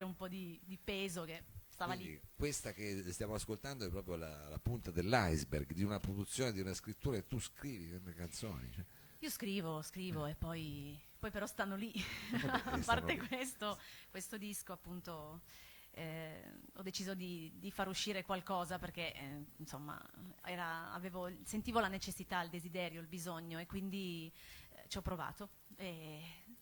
un po' di peso che stava Quindi lì. questa che stiamo ascoltando è proprio la punta dell'iceberg di una produzione, di una scrittura che tu scrivi nelle canzoni. Cioè, Io scrivo e poi però stanno lì. vabbè, A stanno parte lì. questo disco, appunto, ho deciso di far uscire qualcosa perché, insomma, sentivo la necessità, il desiderio, il bisogno e quindi ci ho provato.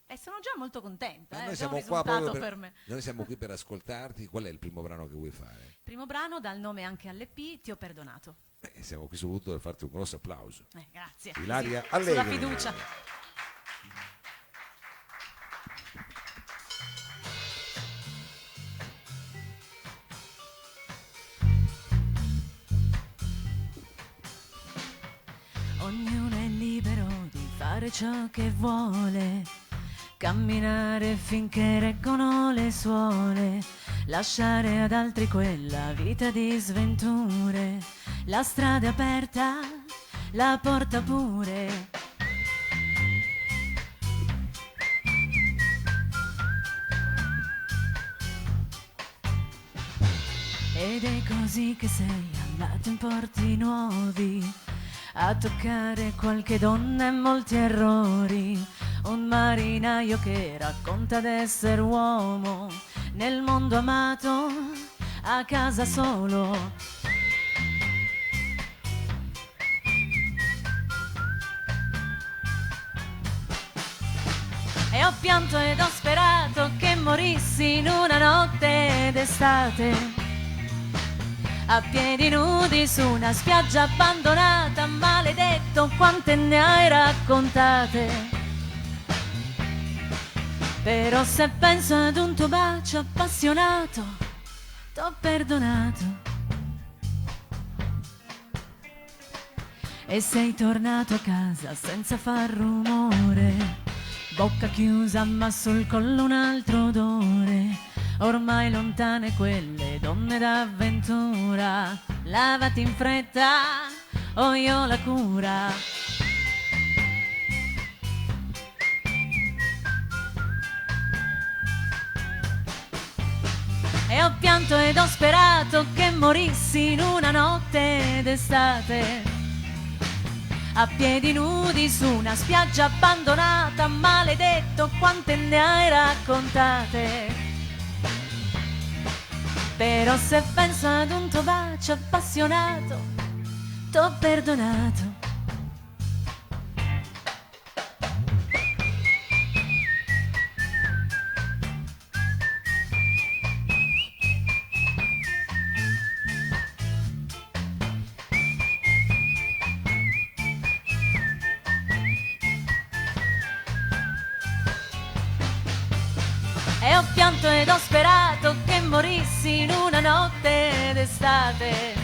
E sono già molto Ma contenta, è noi già un siamo qua proprio risultato per me. noi siamo qui per ascoltarti. Qual è il primo brano che vuoi fare? Primo brano dal nome anche all'EP, Ti ho perdonato. Siamo qui soprattutto per farti un grosso applauso. Grazie, così, Ilaria sulla Allegri. fiducia. Ognuno è libero di fare ciò che vuole, camminare finché reggono le suole, lasciare ad altri quella vita di sventure, la strada è aperta, la porta pure. Ed è così che sei andato in porti nuovi, a toccare qualche donna e molti errori. Un marinaio che racconta d'essere uomo, nel mondo amato, a casa solo. E ho pianto ed ho sperato che morissi in una notte d'estate, a piedi nudi su una spiaggia abbandonata. Maledetto, quante ne hai raccontate. Però se penso ad un tuo bacio appassionato, t'ho perdonato. E sei tornato a casa senza far rumore, bocca chiusa ma sul collo un altro odore. Ormai lontane quelle donne d'avventura, lavati in fretta o io la cura. E ho pianto ed ho sperato che morissi in una notte d'estate, a piedi nudi su una spiaggia abbandonata. Maledetto, quante ne hai raccontate. Però se penso ad un tuo bacio appassionato, t'ho perdonato. E ho pianto ed ho sperato che morissi in una notte d'estate.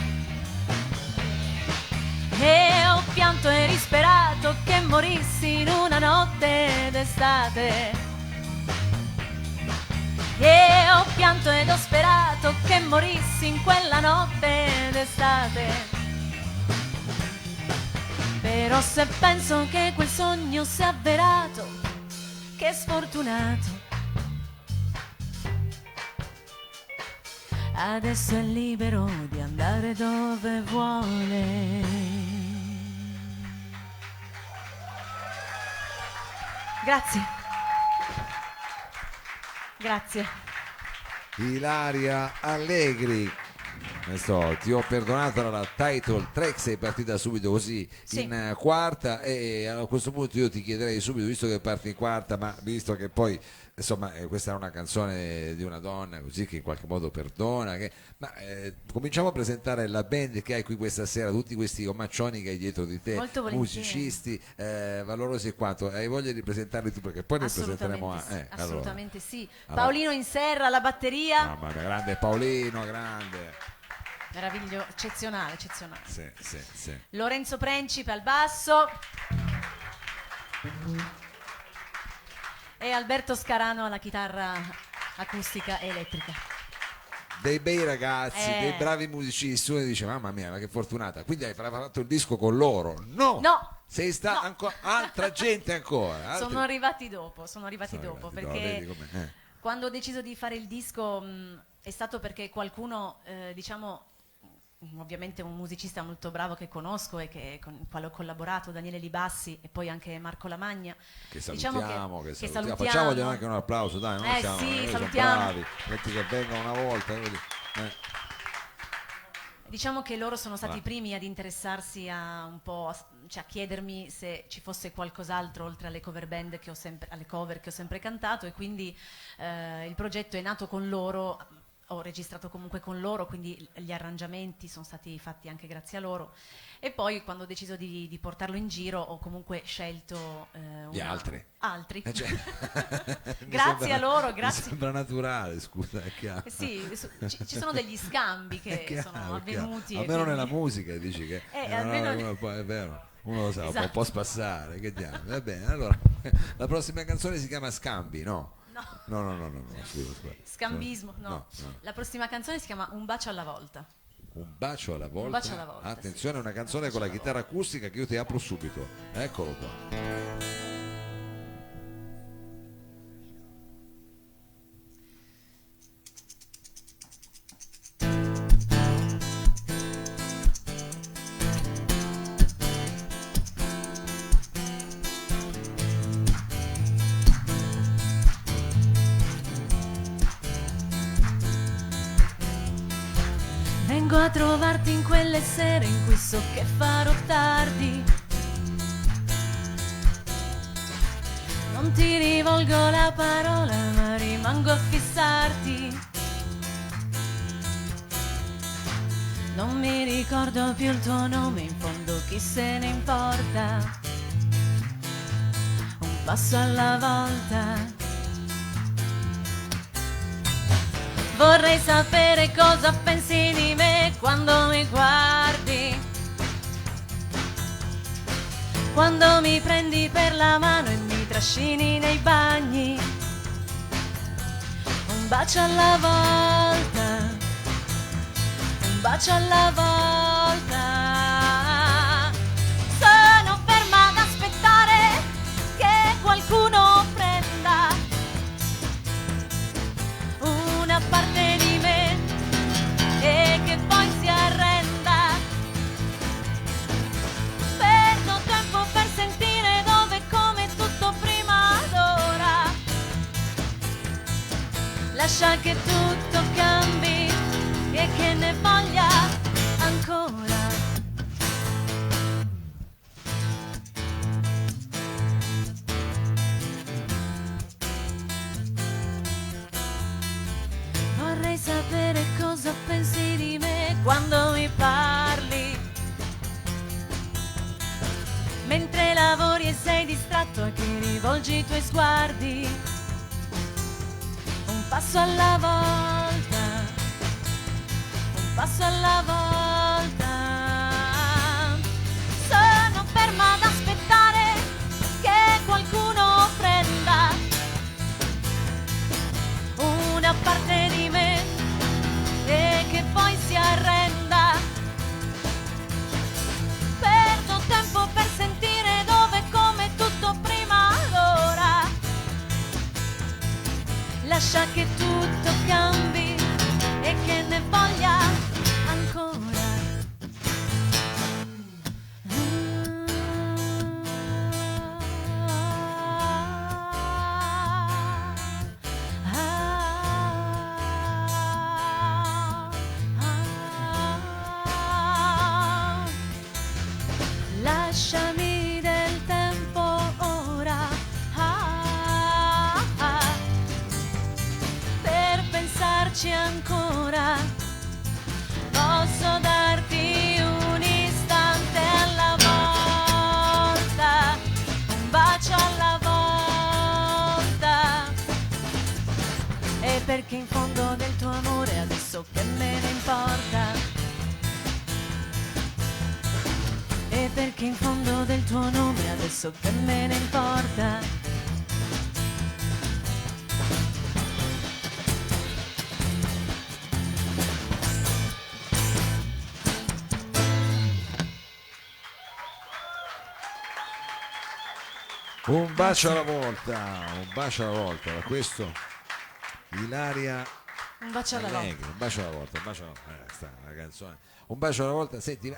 E ho pianto e risperato che morissi in una notte d'estate. E ho pianto ed ho sperato che morissi in quella notte d'estate. Però se penso che quel sogno sia avverato, che sfortunato. Adesso è libero di andare dove vuole. Grazie. Grazie. Ilaria Allegri. Adesso ti ho perdonato, era la title track, sei partita subito così Sì. in quarta e a questo punto io ti chiederei subito, visto che parti in quarta, ma visto che poi insomma questa è una canzone di una donna così che in qualche modo perdona, cominciamo a presentare la band che hai qui questa sera, tutti questi omaccioni che hai dietro di te, Molto volentieri. musicisti, valorosi e quanto, hai voglia di presentarli tu perché poi ne presenteremo Assolutamente, sì. allora. Assolutamente sì. Allora. Paolino in serra alla batteria. Mamma mia, grande Paolino, grande. Meraviglioso, eccezionale, eccezionale. Sì, sì, sì. Lorenzo Principe al basso. E Alberto Scarano alla chitarra acustica e elettrica. Dei bei ragazzi, Eh. dei bravi musicisti. Uno dice mamma mia, ma che fortunata, quindi hai fatto il disco con loro? No, No, sei sta no. ancora altra gente ancora, sono arrivati dopo sono perché arrivati dopo, vedi com'è, quando ho deciso di fare il disco è stato perché qualcuno, diciamo, ovviamente un musicista molto bravo che conosco e con il quale ho collaborato, Daniele Libassi, e poi anche Marco Lamagna. Che Diciamo salutiamo, che salutiamo. Facciamogli anche un applauso, dai, non siamo, sì, sono salutiamo. bravi, metti che vengono una volta. Diciamo che loro sono stati i primi ad interessarsi a un po', cioè a chiedermi se ci fosse qualcos'altro oltre alle cover band alle cover che ho sempre cantato, e quindi il progetto è nato con loro. Ho registrato comunque con loro, quindi gli arrangiamenti sono stati fatti anche grazie a loro, e poi quando ho deciso di portarlo in giro ho comunque scelto gli altri. Grazie sembra, a loro, mi grazie. sembra naturale, scusa, è chiaro. Sì, ci sono degli scambi che Chiaro, sono avvenuti. Almeno quindi... nella musica dici che almeno... poi è vero, uno lo sa, Esatto. può spassare, che diamo. Va bene, allora la prossima canzone si chiama Scambi, no? No, scusa. Scambismo, no. La prossima canzone si chiama Un bacio alla volta. Un bacio alla volta. Un bacio alla volta. Attenzione, sì. una canzone con la chitarra acustica che io ti apro subito. Eccolo qua. Vengo a trovarti in quelle sere in cui so che farò tardi. Non ti rivolgo la parola, ma rimango a fissarti. Non mi ricordo più il tuo nome, in fondo chi se ne importa. Un passo alla volta. Vorrei sapere cosa pensi di me quando mi guardi, quando mi prendi per la mano e mi trascini nei bagni. Un bacio alla volta, un bacio alla volta. Sono ferma ad aspettare che qualcuno prenda una parte di me e che poi si arrenda. Perdo tempo per sentire dove e come tutto prima d'ora. Lascia che tutto cambi e che ne voglia ancora. Vorrei sapere cosa pensi di me quando mi parli, mentre lavori e sei distratto e che rivolgi i tuoi sguardi. Un passo alla volta, un passo alla volta. Sono ferma ad aspettare che qualcuno prenda una parte di me e che poi si arrenda. Perdo tempo per sentire dove e come tutto prima d'ora. Lascia che tutto cambi e che ne voglia ancora. Lasciami del tempo ora, per pensarci ancora. Posso darti un istante alla volta, un bacio alla volta. E perché in fondo del tuo amore adesso che me ne importa. E perché in fondo del tuo nome adesso che me ne importa. Un bacio alla volta, un bacio alla volta. Questo Ilaria Un bacio alla volta. Allegri, un bacio alla volta, un bacio sta una canzone. Un bacio alla volta. Senti,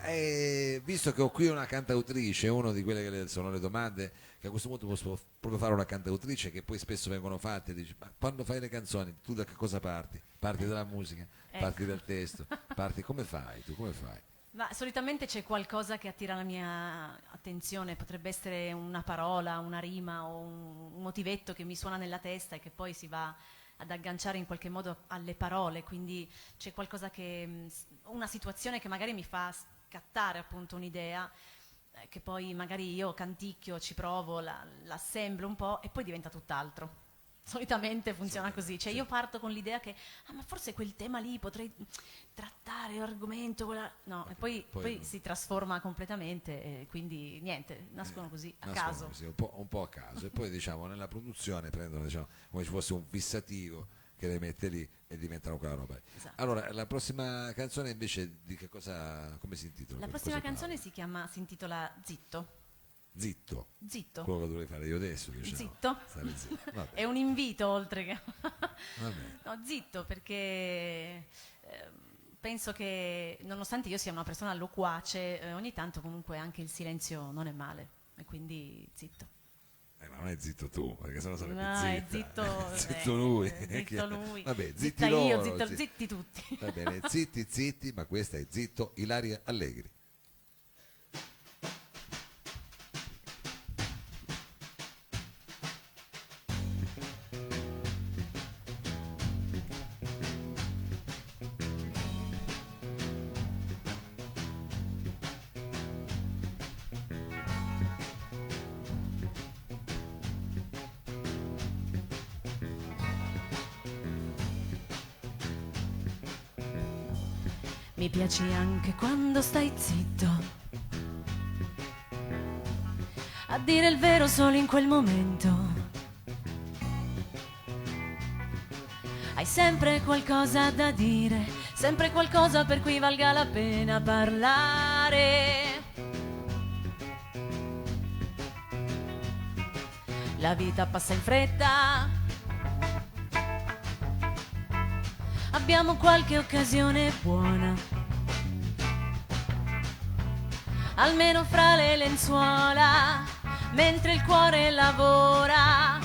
visto che ho qui una cantautrice, una di quelle che sono le domande che a questo punto posso proprio fare una cantautrice che poi spesso vengono fatte, dici, ma quando fai le canzoni tu da che cosa parti? Parti dalla musica, parti dal testo, parti come fai? Tu come fai? Ma solitamente c'è qualcosa che attira la mia attenzione, potrebbe essere una parola, una rima o un motivetto che mi suona nella testa e che poi si va ad agganciare in qualche modo alle parole, quindi c'è qualcosa che, una situazione che magari mi fa scattare appunto un'idea, che poi magari io canticchio, ci provo, l'assemblo un po' e poi diventa tutt'altro. Solitamente funziona così, cioè io parto con l'idea che ma forse quel tema lì potrei trattare l'argomento, no, e poi si trasforma completamente e quindi niente, nascono così a caso. Così, un po' a caso e poi diciamo nella produzione prendono diciamo, come se fosse un fissativo che le mette lì e diventano quella roba. Esatto. Allora, la prossima canzone invece di che cosa, come si intitola? La prossima canzone si intitola Zitto. Zitto. Zitto. Quello che dovrei fare io adesso, diciamo. Zitto. Zitto. È un invito oltre che no, zitto perché penso che nonostante io sia una persona loquace ogni tanto comunque anche il silenzio non è male e quindi zitto. Ma non è zitto tu, perché sennò sarebbe No, zitta. è zitto, zitto lui. Zitto lui. Vabbè, Zitta zitti io, loro. zitti tutti. Va bene, zitti, ma questa è Zitto, Ilaria Allegri. Mi piaci anche quando stai zitto, a dire il vero solo in quel momento. Hai sempre qualcosa da dire, sempre qualcosa per cui valga la pena parlare. La vita passa in fretta, abbiamo qualche occasione buona, almeno fra le lenzuola, mentre il cuore lavora.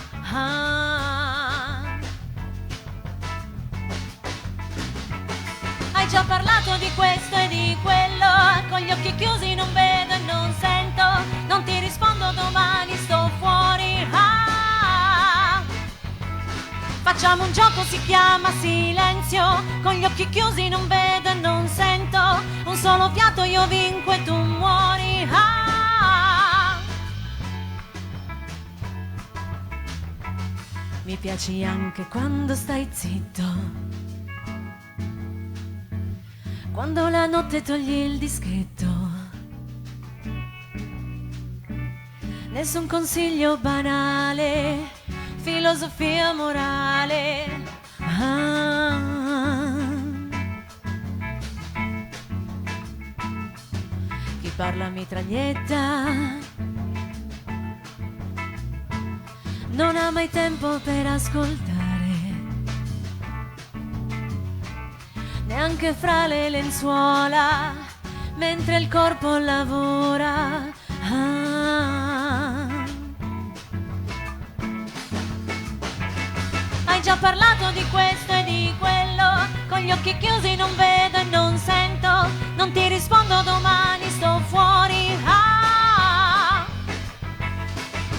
Hai già parlato di questo e di quello, con gli occhi chiusi non vedo e non sento, non ti rispondo domani, sto fuori. Facciamo un gioco, si chiama silenzio, con gli occhi chiusi non vedo e non sento, un solo fiato io vinco e tu muori. Mi piaci anche quando stai zitto, quando la notte togli il dischetto, nessun consiglio banale, filosofia morale. Chi parla mitraglietta non ha mai tempo per ascoltare, neanche fra le lenzuola, mentre il corpo lavora. Hai già parlato di questo e di quello, con gli occhi chiusi non vedo e non sento, non ti rispondo domani, sto fuori.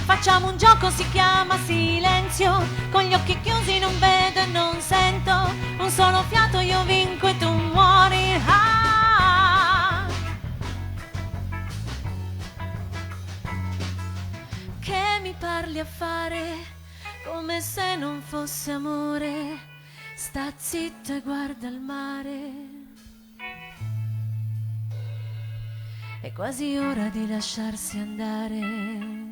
Facciamo un gioco, si chiama silenzio, con gli occhi chiusi non vedo e non sento, un solo fiato io vinco e tu muori. Che mi parli a fare come se non fosse amore, sta zitto e guarda il mare, è quasi ora di lasciarsi andare.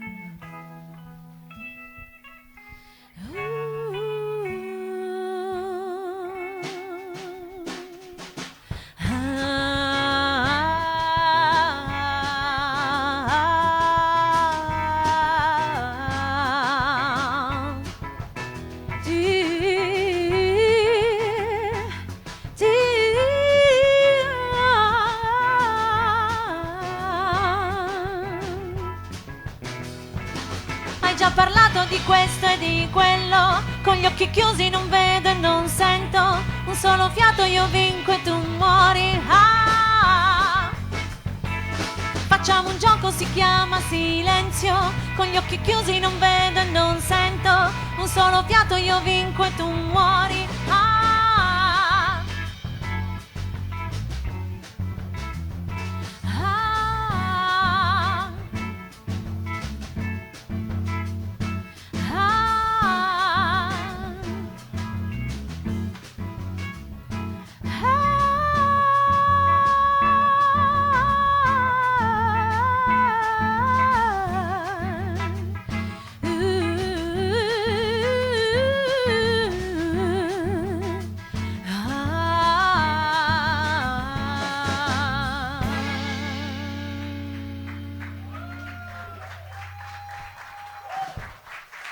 ha parlato di questo e di quello, con gli occhi chiusi non vedo e non sento, un solo fiato io vinco e tu muori. Ah! Facciamo un gioco, si chiama silenzio, con gli occhi chiusi non vedo e non sento, un solo fiato io vinco e tu muori. Ah! Ah!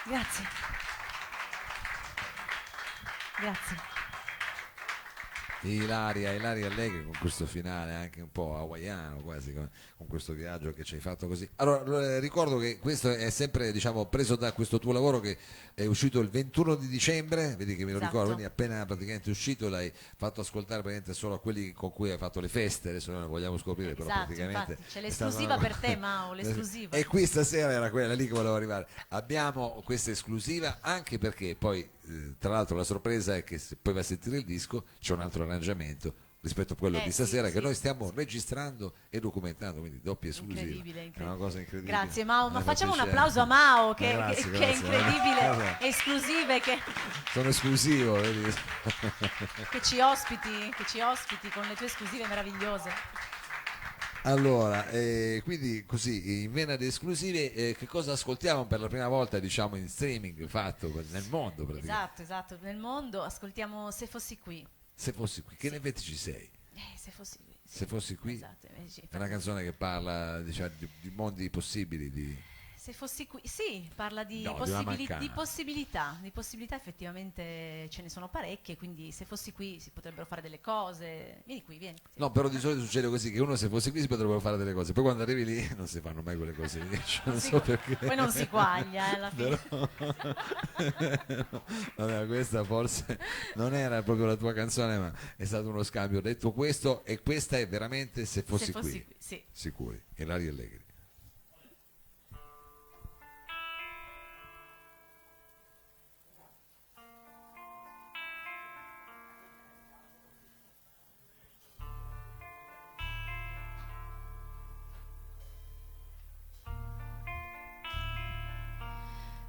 Grazie. Grazie. Ilaria Allegri con questo finale anche un po' hawaiano quasi, con questo viaggio che ci hai fatto così. Allora ricordo che questo è sempre, diciamo, preso da questo tuo lavoro che è uscito il 21 di dicembre, vedi che me lo ricordo, quindi appena praticamente uscito l'hai fatto ascoltare praticamente solo a quelli con cui hai fatto le feste, adesso noi lo vogliamo scoprire, però praticamente infatti, c'è l'esclusiva per te, Mao, l'esclusiva. E qui stasera era quella lì che volevo arrivare. Abbiamo questa esclusiva anche perché poi tra l'altro la sorpresa è che se poi vai a sentire il disco c'è un altro arrangiamento rispetto a quello di stasera che noi stiamo registrando e documentando, quindi doppia esclusiva. Incredibile. È una cosa incredibile. Grazie Mao, ma facciamo un applauso a Mao che è incredibile, esclusive che sono esclusivo, vedi? che ci ospiti con le tue esclusive meravigliose. Allora, quindi così in vena di esclusive, che cosa ascoltiamo per la prima volta, diciamo, in streaming fatto nel mondo praticamente? Esatto, nel mondo ascoltiamo Se fossi qui. Se fossi qui, che ne invece ci sei? Se fossi qui. Se fossi qui, esatto, è una canzone che parla, diciamo, di mondi possibili, Se fossi qui, sì, parla di, No, di possibilità, effettivamente ce ne sono parecchie, quindi se fossi qui si potrebbero fare delle cose. Vieni qui, vieni. Sì. No, però di solito succede così, che uno se fosse qui si potrebbero fare delle cose, poi quando arrivi lì non si fanno mai quelle cose lì, non so perché. Poi non si quaglia, alla fine. Però... Vabbè, questa forse non era proprio la tua canzone, ma è stato uno scambio. Ho detto questo e questa è veramente Se fossi qui. Sì. Sicuri, Ilaria Allegri.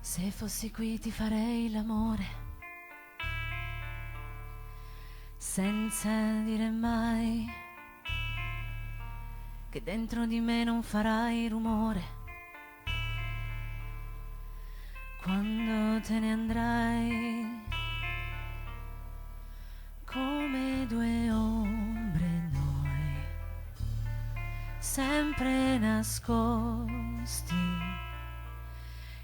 Se fossi qui ti farei l'amore, senza dire mai che dentro di me non farai rumore. Quando te ne andrai, come due ombre noi, sempre nascosti.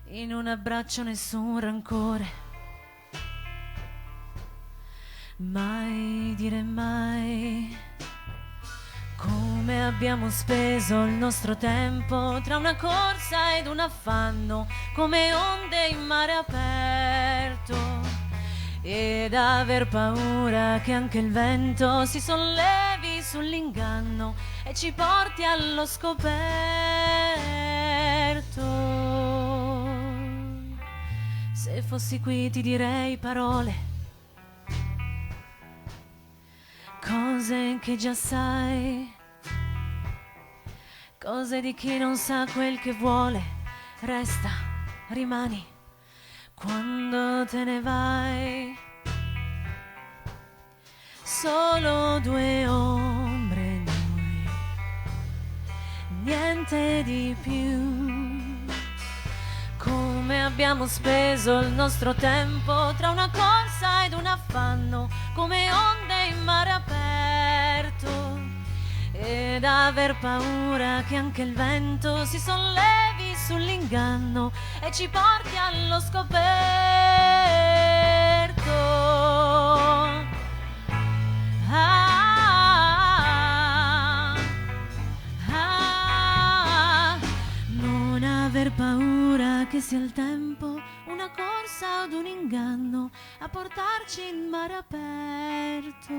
In un abbraccio nessun rancore, mai dire mai come abbiamo speso il nostro tempo tra una corsa ed un affanno, come onde in mare aperto, ed aver paura che anche il vento si sollevi sull'inganno e ci porti allo scoperto. Se fossi qui ti direi parole, cose che già sai, cose di chi non sa quel che vuole. Resta, rimani, quando te ne vai. Solo due ombre noi, niente di più. Come abbiamo speso il nostro tempo tra una corsa ed un affanno, come onde in mare aperto, ed aver paura che anche il vento si sollevi sull'inganno e ci porti allo scoperto. Non aver paura che sia il tempo buttarci in mare aperto,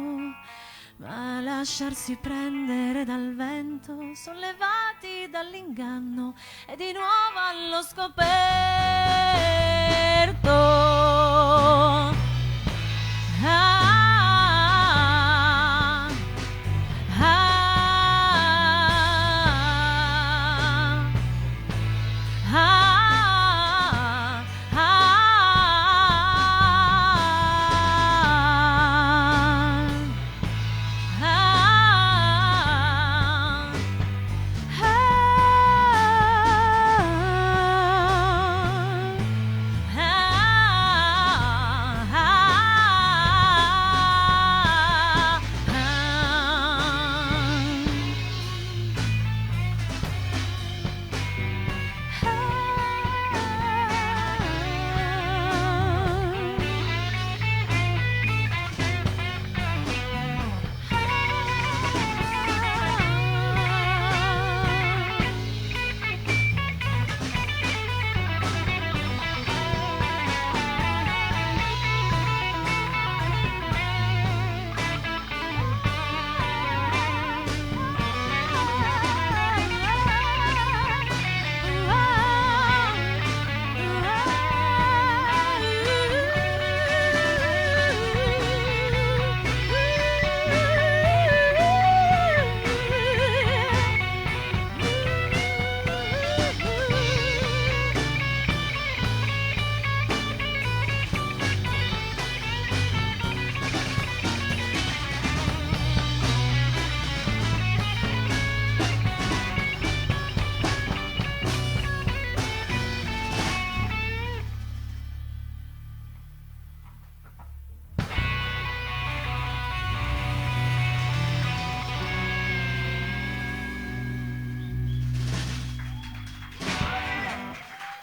ma lasciarsi prendere dal vento, sollevati dall'inganno e di nuovo allo scoperto. Ah, ah, ah,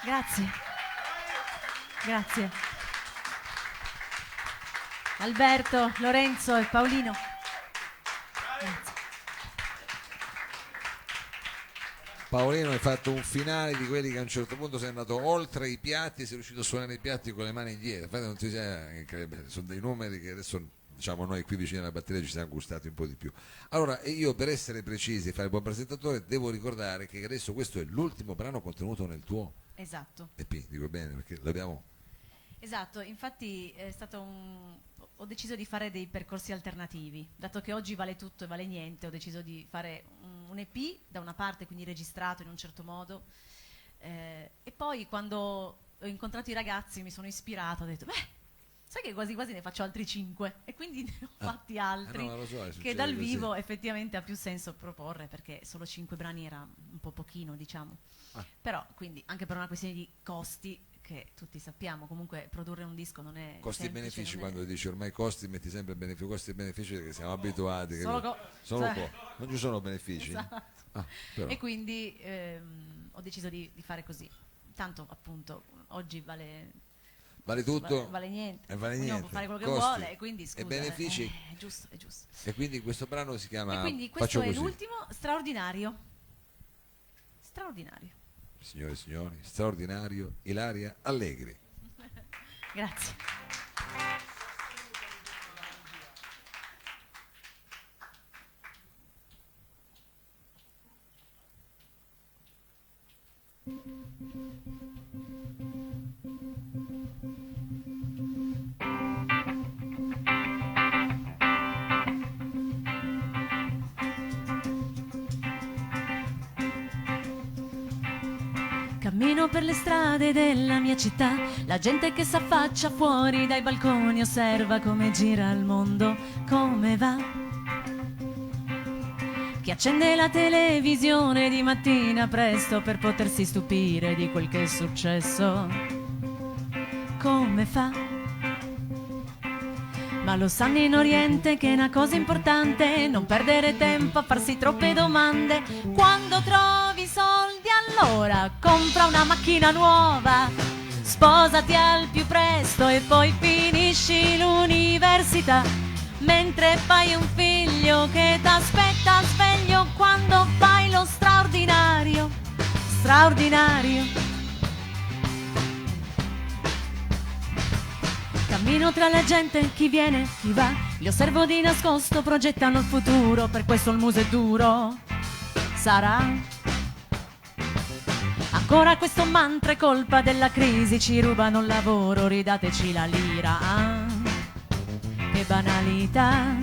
Grazie. Grazie. Alberto, Lorenzo e Paolino. Grazie. Paolino, hai fatto un finale di quelli che a un certo punto sei andato oltre i piatti, sei riuscito a suonare i piatti con le mani indietro. Infatti non ti sono dei numeri che adesso, diciamo, noi qui vicini alla batteria ci siamo gustati un po' di più. Allora, io per essere precisi e fare il buon presentatore devo ricordare che adesso questo è l'ultimo brano contenuto nel tuo Esatto. EP, dico bene perché l'abbiamo... Esatto, infatti è stato ho deciso di fare dei percorsi alternativi, dato che oggi vale tutto e vale niente, ho deciso di fare un EP da una parte, quindi registrato in un certo modo, e poi quando ho incontrato i ragazzi mi sono ispirato, ho detto, beh, sai che quasi quasi ne faccio altri 5 e quindi ne ho fatti altri, no, lo so, che dal così. vivo effettivamente ha più senso proporre, perché solo 5 brani era un po' pochino, diciamo. Però quindi anche per una questione di costi, che tutti sappiamo, comunque produrre un disco non è costi e semplice, benefici, non è... quando dici ormai costi metti sempre benefici, costi e benefici perché siamo abituati Solo non ci sono benefici. Esatto. Però. E quindi ho deciso di fare così, tanto appunto oggi vale tutto, vale niente, e vale ognuno niente. può fare quello che Costi vuole, e quindi scusa, e benefici, è giusto, è giusto. e quindi questo brano si chiama E quindi questo Faccio è così. l'ultimo, straordinario, Signore e signori, straordinario, Ilaria Allegri. grazie. Cammino per le strade della mia città, la gente che s'affaccia fuori dai balconi osserva come gira il mondo, come va. Chi accende la televisione di mattina presto per potersi stupire di quel che è successo, come fa. Ma lo sanno in Oriente che è una cosa importante non perdere tempo a farsi troppe domande. Quando trovi soldi allora compra una macchina nuova, sposati al più presto e poi finisci l'università, mentre fai un figlio che t'aspetta sveglio quando fai lo straordinario, straordinario. Cammino tra la gente, chi viene, chi va, li osservo di nascosto, progettano il futuro, per questo il muso è duro. Sarà ancora questo mantra, è colpa della crisi, ci rubano il lavoro, ridateci la lira. Ah, che banalità.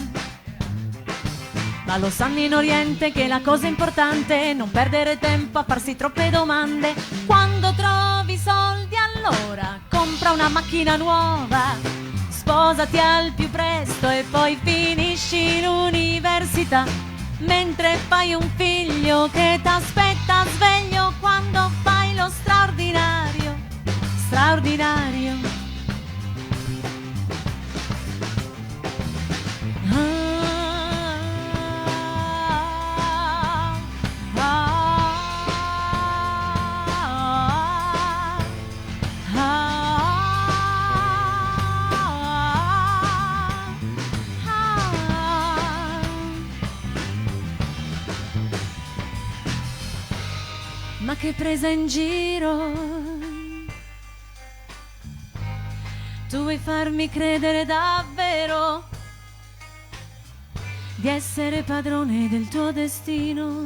Ma lo sanno in Oriente che la cosa importante è non perdere tempo a farsi troppe domande. Quando trovi soldi allora compra una macchina nuova, sposati al più presto e poi finisci l'università, mentre fai un figlio che t'aspetta sveglio quando fai lo straordinario, straordinario. Ma che presa in giro, tu vuoi farmi credere davvero di essere padrone del tuo destino?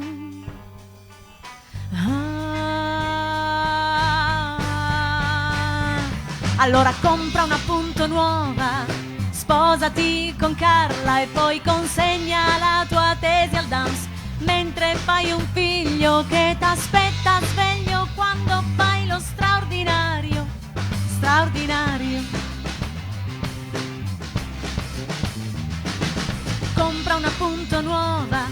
Allora compra una punto nuova, sposati con Carla e poi consegna la tua tesi al DAMS, mentre fai un figlio che t'aspetta sveglio quando fai lo straordinario, straordinario. Compra una punto nuova,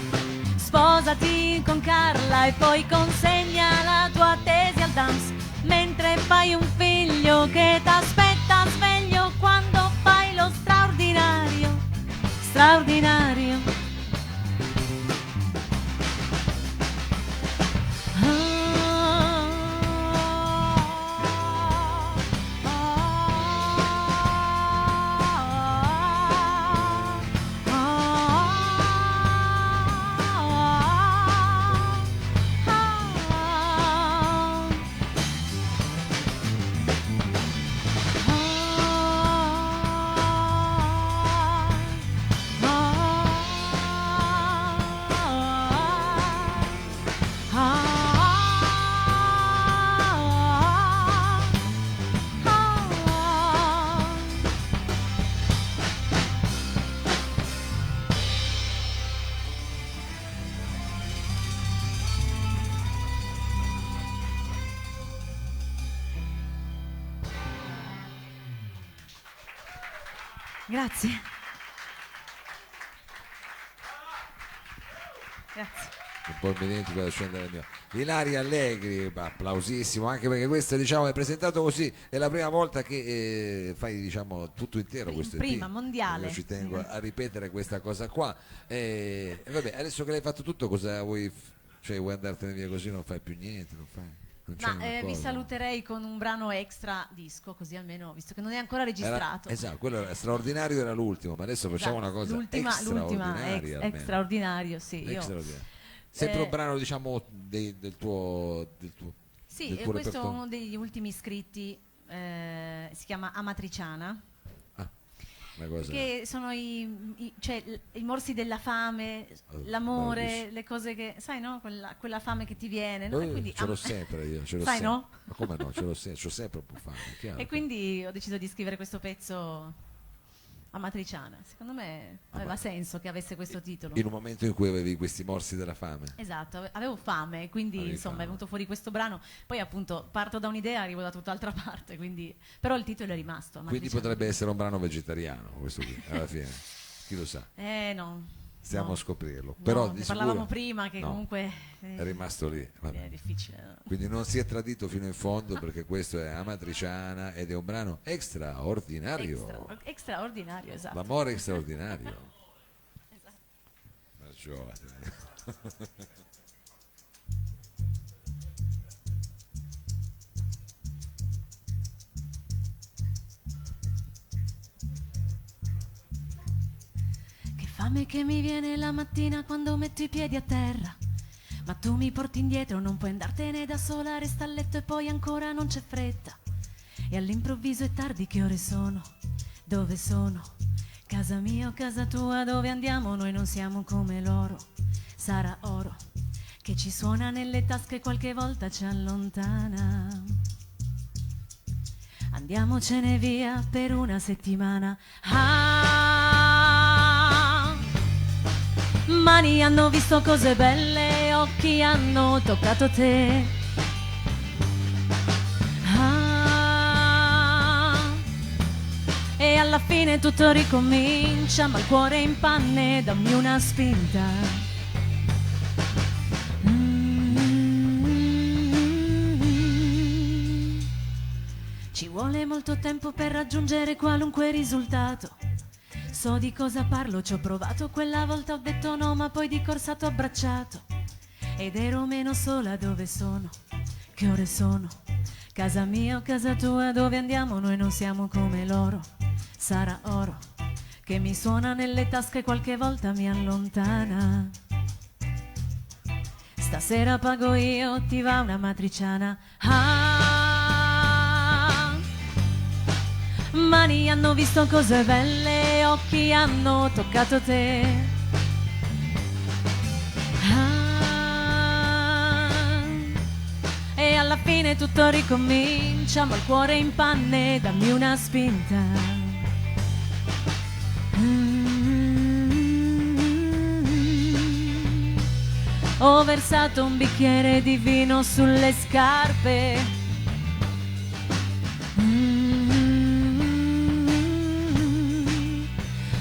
sposati con Carla e poi consegna la tua tesi al DAMS, mentre fai un figlio che t'aspetta sveglio quando fai lo straordinario, straordinario. Grazie. Grazie. Un po' mi dimentico da scendere il mio. Ilaria Allegri, applausissimo, anche perché questo diciamo è presentato così, è la prima volta che fai diciamo tutto intero questo prima mondiale. Io ci tengo a ripetere questa cosa qua. Vabbè, adesso che l'hai fatto tutto, cosa vuoi? Cioè vuoi andartene via così, non fai più niente, non fai? Ma vi saluterei con un brano extra disco, così almeno, visto che non è ancora registrato. Esatto, quello era straordinario, era l'ultimo, ma adesso facciamo una cosa straordinaria. Extraordinario, sì. Extraordinario. Sempre un brano, diciamo, del tuo sì, del tuo questo è repertorio. uno degli ultimi iscritti, si chiama Amatriciana. Una cosa... Che sono i morsi della fame, l'amore, le cose che, sai, no? Quella fame che ti viene, no? E quindi, ce l'ho sempre io, ce l'ho sai, sempre. no? Ma come no? C'ho sempre un po' fame, chiaro. E quindi ho deciso di scrivere questo pezzo Amatriciana. Secondo me aveva senso che avesse questo titolo. In un momento in cui avevi questi morsi della fame. Esatto, avevo fame, quindi insomma è venuto fuori questo brano. Poi appunto parto da un'idea, arrivo da tutt'altra parte, quindi... però il titolo è rimasto. Quindi potrebbe essere un brano vegetariano, questo qui, alla fine. Chi lo sa? No. Stiamo no. a scoprirlo. No, Però ne di parlavamo sicuro, prima che comunque è rimasto lì. È difficile. Quindi non si è tradito fino in fondo, perché questo è Amatriciana ed è un brano straordinario. Straordinario, esatto. L'amore è straordinario. Esatto. Fame che mi viene la mattina quando metto i piedi a terra, ma tu mi porti indietro, non puoi andartene da sola, resta a letto e poi ancora non c'è fretta. E all'improvviso è tardi, che ore sono? dove sono? Casa mia o casa tua, dove andiamo? Noi non siamo come loro. Sarà oro che ci suona nelle tasche, qualche volta ci allontana. Andiamocene via per una settimana. Ah, mani hanno visto cose belle, occhi hanno toccato te. Ah, e alla fine tutto ricomincia, ma il cuore in panne, dammi una spinta. Ci vuole molto tempo per raggiungere qualunque risultato. So di cosa parlo, ci ho provato, quella volta ho detto no, ma poi di corsa t'ho abbracciato. Ed ero meno sola, dove sono? Che ore sono? Casa mia o casa tua, dove andiamo? Noi non siamo come loro. Sarà oro che mi suona nelle tasche, qualche volta mi allontana. Stasera pago io, ti va una matriciana. Ah, mani hanno visto cose belle, occhi hanno toccato te. Ah, e alla fine tutto ricomincia, ma il cuore in panne, dammi una spinta. Ho versato un bicchiere di vino sulle scarpe.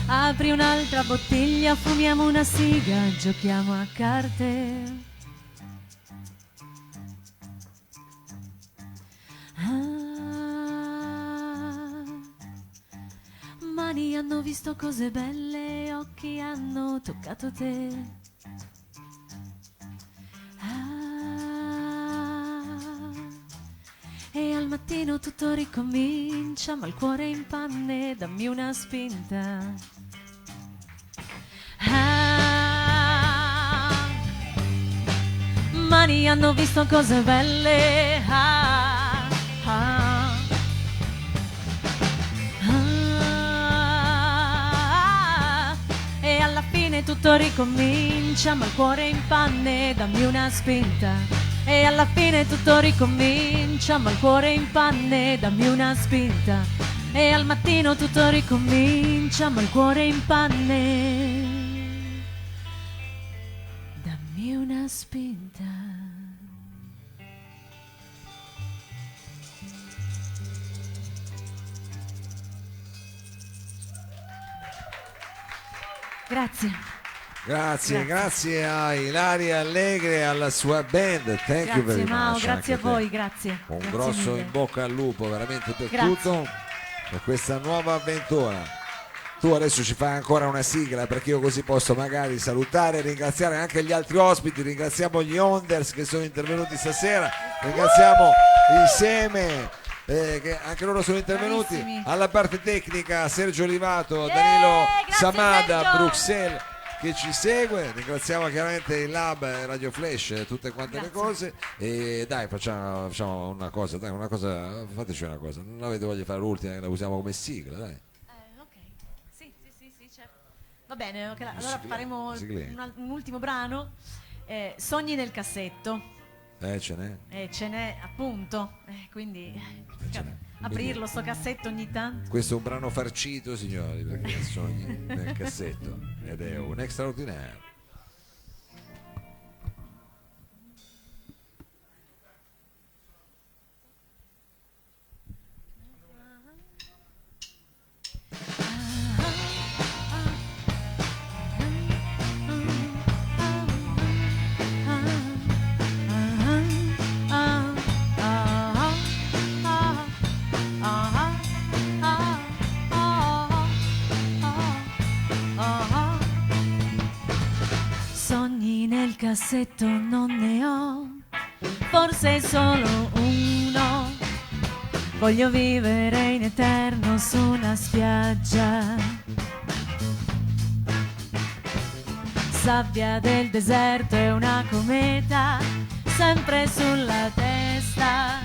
Apri un'altra bottiglia, fumiamo una siga, giochiamo a carte. Mani hanno visto cose belle, occhi hanno toccato te. E al mattino tutto ricomincia, ma il cuore in panne, dammi una spinta. Ah, mani hanno visto cose belle. Ah, ah, ah, e alla fine tutto ricomincia, ma il cuore in panne, dammi una spinta. E alla fine tutto ricomincia, ma il cuore in panne, dammi una spinta. E al mattino tutto ricomincia, ma il cuore in panne, dammi una spinta. Grazie. Grazie a Ilaria Allegre e alla sua band. Thank you very Mao, much. grazie a voi, grazie. Un Grazie grosso mille. in bocca al lupo veramente per Grazie. tutto, per questa nuova avventura. Tu adesso ci fai ancora una sigla, perché io così posso magari salutare e ringraziare anche gli altri ospiti. Ringraziamo gli Onders che sono intervenuti stasera, ringraziamo insieme che anche loro sono intervenuti. Bravissimi. Alla parte tecnica Sergio Olivato, Danilo grazie, Samada, Sergio. Bruxelles che ci segue. Ringraziamo chiaramente il Lab, Radio Flash, tutte quante le cose. E dai, facciamo una cosa, fateci una cosa. Non avete voglia di fare l'ultima che la usiamo come sigla, dai. Ok, sì, certo. Va bene, ok, allora faremo un ultimo brano. Sogni nel cassetto. Ce n'è. Ce n'è appunto, quindi Ce n'è. aprirlo sto cassetto ogni tanto. Questo è un brano farcito, signori, perché sogni nel cassetto ed è un extraordinario. Sogni nel cassetto non ne ho, forse solo uno. Voglio vivere in eterno su una spiaggia. Sabbia del deserto e una cometa sempre sulla testa,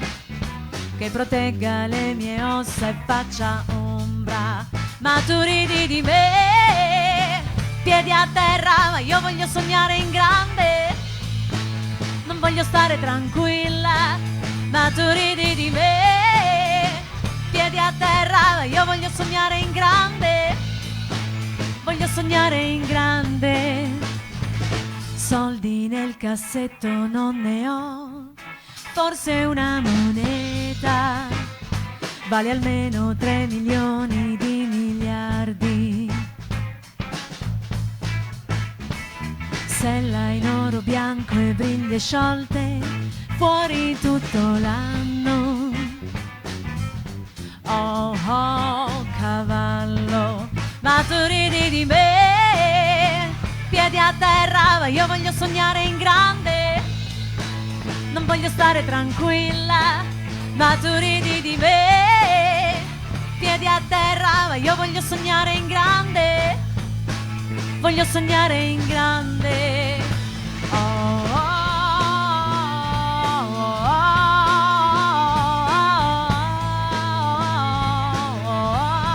che protegga le mie ossa e faccia ombra ma tu ridi di me. Piedi a terra, ma io voglio sognare in grande. Non voglio stare tranquilla, ma tu ridi di me. Piedi a terra, ma io voglio sognare in grande. Voglio sognare in grande. Soldi nel cassetto non ne ho, forse una moneta vale almeno 3 milioni di miliardi. Sella in oro bianco e briglie sciolte fuori tutto l'anno. Oh oh cavallo, ma tu ridi di me. Piedi a terra, ma io voglio sognare in grande. Non voglio stare tranquilla, ma tu ridi di me. Piedi a terra, ma io voglio sognare in grande. Voglio sognare in grande. Oh, oh, oh, oh,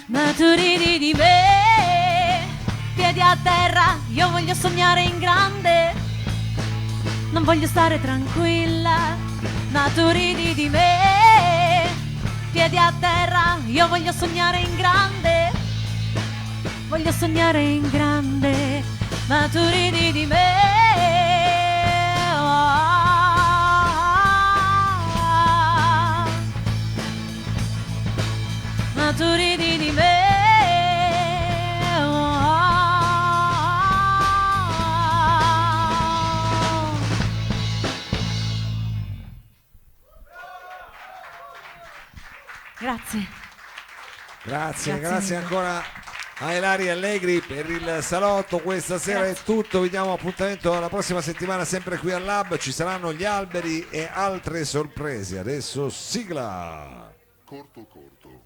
ma tu ridi di me. Piedi a terra, io voglio sognare in grande. Non voglio stare tranquilla, ma tu ridi di me. Piedi a terra, io voglio sognare in grande. Voglio sognare in grande, ma tu ridi di me. Ma tu ridi di me. Grazie. Grazie ancora a Ilaria Allegri per il salotto. Questa sera è tutto, vi diamo appuntamento la prossima settimana sempre qui al Lab, ci saranno gli alberi e altre sorprese. Adesso sigla. Corto corto.